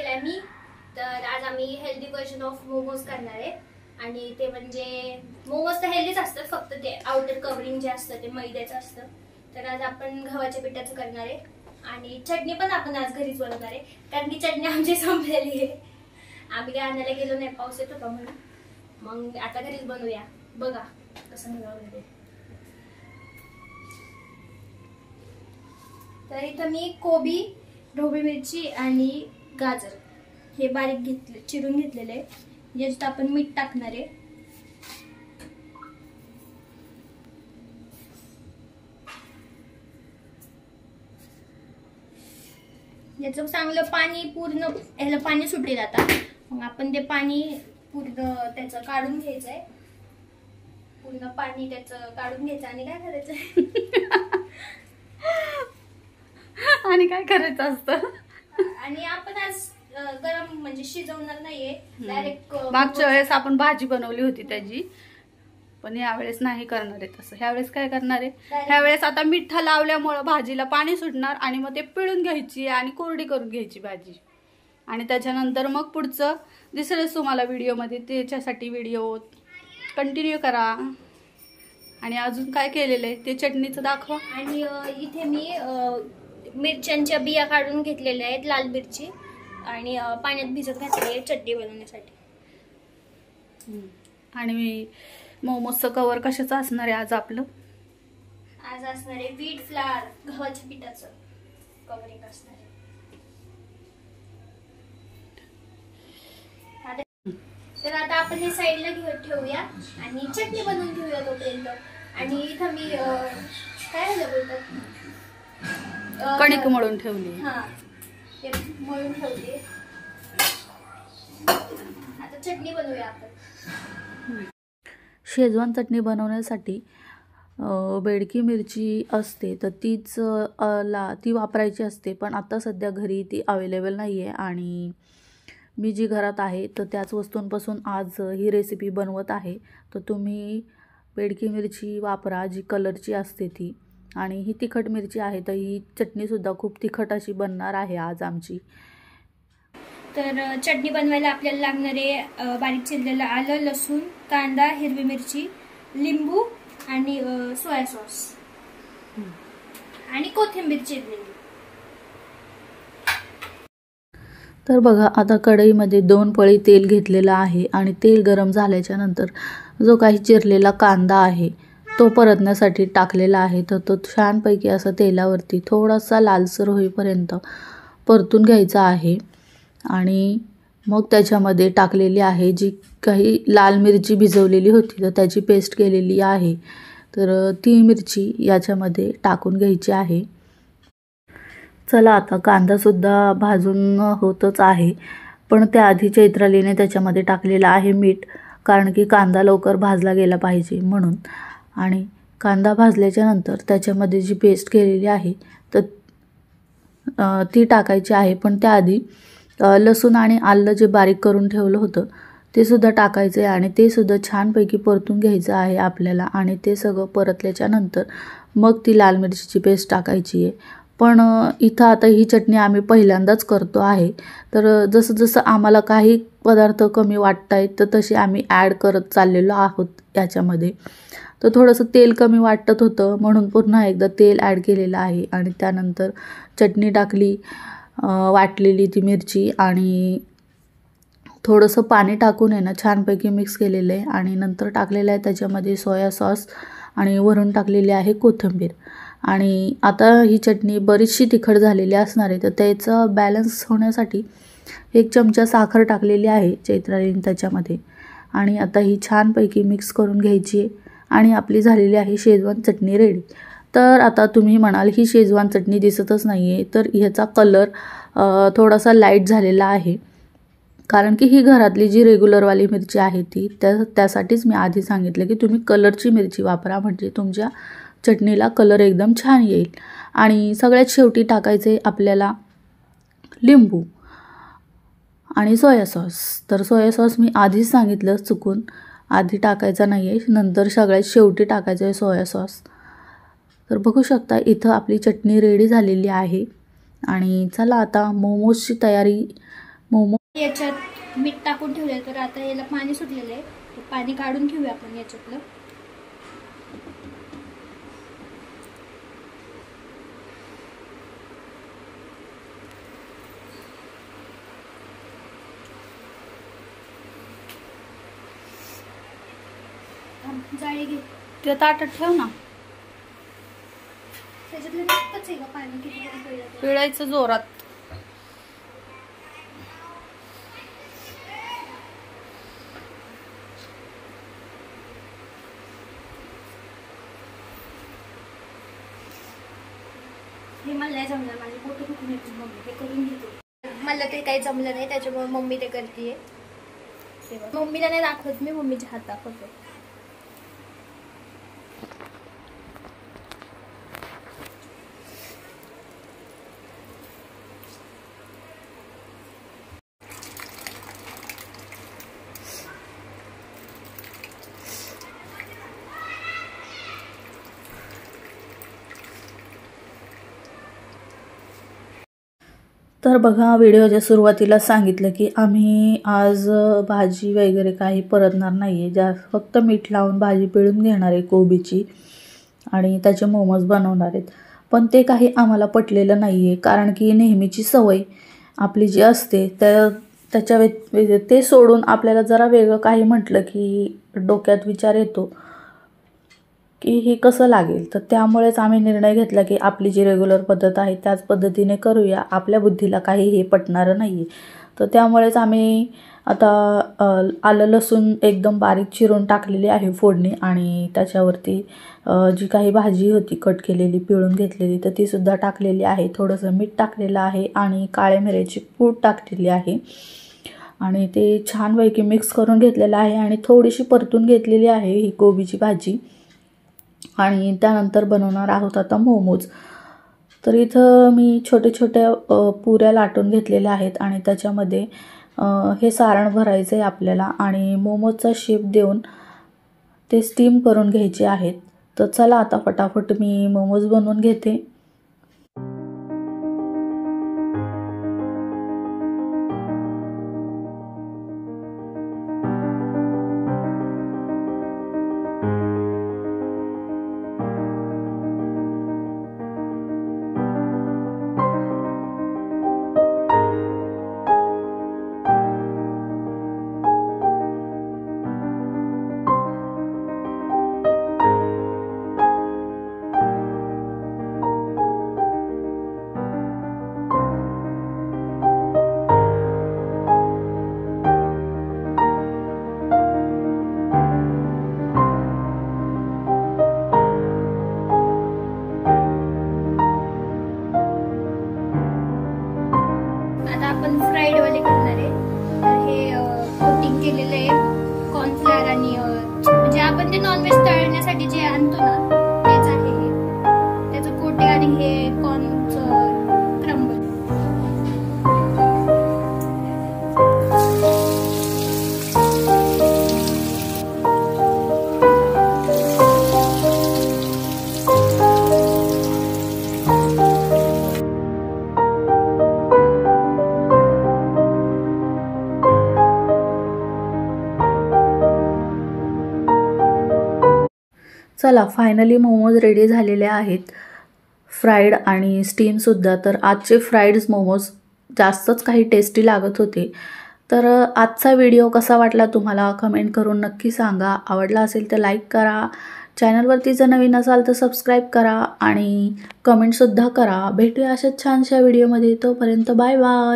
केलाय मी। तर आज आम्ही हेल्दी व्हर्जन ऑफ मोमोज करणार आहे आणि ते म्हणजे मोमोज तर हेल्दीच असतात, फक्त ते आउटर कव्हरिंग जे असतं ते मैद्याचं असतं। तर आज आपण गव्हाच्या पिठाचं करणार आहे आणि चटणी पण आपण आज घरीच बनवणार आहे, कारण की चटणी आमची संपलेली आहे। आम्ही काय आणायला गेलो नाही, पाऊस येत होता म्हणून। मग आता घरीच बनवूया, बघा कसं निघालं। तर इथं मी कोबी, ढोबळी मिरची आणि गाजर हे बारीक चिरून घेतलेले आहे। याच्यात आपण मीठ टाकणार आहे। याचं चांगलं पाणी पूर्ण याला पाणी सुटेल आता। मग आपण ते पाणी पूर्ण त्याचं काढून घ्यायचंय, पूर्ण पाणी त्याचं काढून घ्यायचं आणि काय करायचंय आणि काय करायचं असतं। आणि आपण आज गरम म्हणजे शिजवणार नाहीये, डायरेक्ट। मागच्या वेळेस आपण भाजी बनवली होती त्याची, पण यावेळेस नाही करणार आहे तसं। ह्यावेळेस काय करणार आहे, ह्यावेळेस आता मिठा लावल्यामुळे भाजीला पाणी सुटणार आणि मग ते पिळून घ्यायची आणि कोरडी करून घ्यायची भाजी, आणि त्याच्यानंतर मग पुढचं दिसेलच तुम्हाला व्हिडिओमध्ये। त्याच्यासाठी व्हिडिओ कंटिन्यू करा। आणि अजून काय केलेलं आहे ते चटणीचं दाखवा। आणि इथे मी मिरच्यांच्या बिया काढून घेतलेल्या आहेत, लाल मिरची, आणि पाण्यात भिजत घातली आहे चटणी बनवण्यासाठी। आणि मी मोमोजचं कवर कशाचं असणार आहे आज आपलं? आज असणार आहे व्हीट फ्लावर, गव्हाच्या पिठाचं कवरिंग असणार आहे। तर आता आपण हे साईडला घेऊन ठेवूया आणि चटणी बनवून घेऊया तोपर्यंत। आणि इथं मी काय झालं बोलतात, कणिक मळून ठेवली। हा, ते मळून ठेवली। आता चटणी बनवूया आपण। शेजवान चटणी बनवण्यासाठी बेडकी मिरची असते तर ती वापरायची असते, पण आता सध्या घरी ती अवेलेबल नाही आहे। आणि मी जी घरात आहे तर त्याच वस्तूंपासून आज ही रेसिपी बनवत आहे। तर तुम्ही बेडकी मिरची वापरा, जी कलरची असते ती। आणि ही तिखट मिरची आहे, तर ही चटणीसुद्धा खूप तिखट अशी बनणार आहे आज आमची। तर चटणी बनवायला आपल्याला लागणारे बारीक चिरलेलं आलं, लसूण, कांदा, हिरवी मिरची, लिंबू आणि सोया सॉस आणि कोथिंबीर चिरलेली। तर बघा, आता कढईमध्ये 2 पळी तेल घेतलेलं आहे आणि तेल गरम झाल्याच्या नंतर जो काही चिरलेला कांदा आहे तो परतण्यासाठी टाकलेला आहे। तर तो छानपैकी असं तेलावरती थोडासा लालसर होईपर्यंत परतून घ्यायचा आहे। आणि मग त्याच्यामध्ये टाकलेली आहे जी काही लाल मिरची भिजवलेली होती, तर त्याची पेस्ट केलेली आहे। तर ती मिरची याच्यामध्ये टाकून घ्यायची आहे। चला, आता कांदासुद्धा भाजून होतच आहे, पण त्याआधी चैत्रालीने त्याच्यामध्ये टाकलेलं आहे मीठ, कारण की कांदा लवकर भाजला गेला पाहिजे म्हणून। आणि कांदा भाजल्याच्या नंतर त्याच्यामध्ये जी पेस्ट केलेली आहे तर ती टाकायची आहे, पण त्याआधी लसूण आणि आलं जे बारीक करून ठेवलं होतं ते सुद्धा टाकायचं आहे आणि ते सुद्धा छानपैकी परतून घ्यायचं आहे आपल्याला। आणि ते सगळं परतल्याच्या नंतर मग ती लाल मिरचीची पेस्ट टाकायची आहे। पण इथं आता ही चटणी आम्ही पहिल्यांदाच करतो आहे, तर जसं जसं आम्हाला काही पदार्थ कमी वाटत आहेत तर तसे आम्ही ॲड करत चाललेलो आहोत याच्यामध्ये। तर थोडंसं तेल कमी वाटत होतं म्हणून पुन्हा एकदा तेल ॲड केलेलं आहे आणि त्यानंतर चटणी टाकली, वाटलेली ती मिरची, आणि थोडंसं पाणी टाकून आहे ना छानपैकी मिक्स केलेलं आहे। आणि नंतर टाकलेलं आहे त्याच्यामध्ये सोया सॉस आणि वरून टाकलेली आहे कोथिंबीर। आणि आता ही चटणी बरीचशी तिखट झालेली असणार आहे, तर त्याचं बॅलन्स होण्यासाठी 1 चमचा साखर टाकलेली आहे चैत्रालीने त्याच्यामध्ये। आणि आता ही छानपैकी मिक्स करून घ्यायची आहे आणि आपली झालेली आहे शेजवान चटणी रेडी। तर आता तुम्ही म्हणाल ही शेजवान चटणी दिसतच नाही आहे, तर ह्याचा कलर थोडासा लाईट झालेला आहे, कारण की ही घरातली जी रेग्युलरवाली मिरची आहे ती त्यासाठीच मी आधी सांगितलं की तुम्ही कलरची मिरची वापरा, म्हणजे तुमच्या चटणीला कलर एकदम छान येईल। आणि सगळ्यात शेवटी टाकायचे आपल्याला लिंबू आणि सोया सॉस। तर सोया सॉस मी आधीच सांगितलं चुकून, आधी टाकायचा नाही आहे, नंतर सगळ्यात शेवटी टाकायचं आहे सोया सॉस। तर बघू शकता इथं आपली चटणी रेडी झालेली आहे। आणि चला आता मोमोजची तयारी मोमो याच्यात मीठ टाकून ठेवलंय, तर आता याला पाणी सुटलेलं आहे, ते पाणी काढून घेऊया आपण याच्यातलं. जाळी घे, ते ताटात ठेव ना. त्याच्यातलं टाकतच आहे का पाणी, किती पिळलं पिळायचं जोरात. हे मला नाही जमलं, माझे बोटं दुखून येते. मम्मी ते करून घेते. मला ते काही जमलं नाही, त्याच्यामुळे मम्मी ते करते. मम्मीला नाही दाखवत मी, मम्मीच्या हात दाखवते. तर बघा, व्हिडिओच्या सुरुवातीला सांगितलं की आम्ही आज भाजी वगैरे काही परतणार नाही आहे, फक्त मीठ लावून भाजी पिळून घेणार आहे कोबीची आणि त्याचे मोमोज बनवणार आहेत. पण ते काही आम्हाला पटलेलं नाही आहे, कारण की नेहमीची सवय आपली जी असते ते सोडून आपल्याला जरा वेगळं काही म्हटलं की डोक्यात विचार येतो की हे कसं लागेल. तर त्यामुळेच आम्ही निर्णय घेतला की आपली जी रेग्युलर पद्धत आहे त्याच पद्धतीने करूया, आपल्या बुद्धीला काही हे पटणारं नाही आहे. तर त्यामुळेच आम्ही आता आलं लसूण एकदम बारीक चिरून टाकलेली आहे फोडणी, आणि त्याच्यावरती जी काही भाजी होती कट केलेली पिळून घेतलेली तर तीसुद्धा टाकलेली आहे. थोडंसं मीठ टाकलेलं आहे आणि काळे मिऱ्याची पूड टाकलेली आहे आणि ते छानपैकी मिक्स करून घेतलेलं आहे आणि थोडीशी परतून घेतलेली आहे ही कोबीची भाजी. आणि त्यानंतर बनवणार आहोत आता मोमोज. तर इथं मी छोटे छोट्या पुऱ्या लाटून घेतलेल्या आहेत आणि त्याच्यामध्ये हे सारण भरायचं आहे आपल्याला आणि मोमोजचा शेप देऊन ते स्टीम करून घ्यायचे आहेत. तर चला आता फटाफट मी मोमोज बनवून घेते. आपण फ्राईड वाले करणार आहे. तर हे कोटिंग केलेलं आहे कॉर्नफ्लोअर आणि म्हणजे आपण ते नॉनव्हेज तळण्यासाठी जे आणतो ना तेच आहे हे. त्याचं कोटिंग आणि हे कॉर्नचं क्रम्बल. चला, फायनली मोमोज रेडी झालेले आहेत, फ्राईड आणि स्टीमसुद्धा. तर आजचे फ्राईड्स मोमोज जास्तच काही टेस्टी लागत होते. तर आजचा व्हिडिओ कसा वाटला तुम्हाला कमेंट करून नक्की सांगा. आवडला असेल तर लाईक करा, चॅनलवरती जर नवीन असाल तर सबस्क्राईब करा आणि कमेंटसुद्धा करा. भेटूया अशाच छानशा व्हिडिओमध्ये. तोपर्यंत बाय बाय.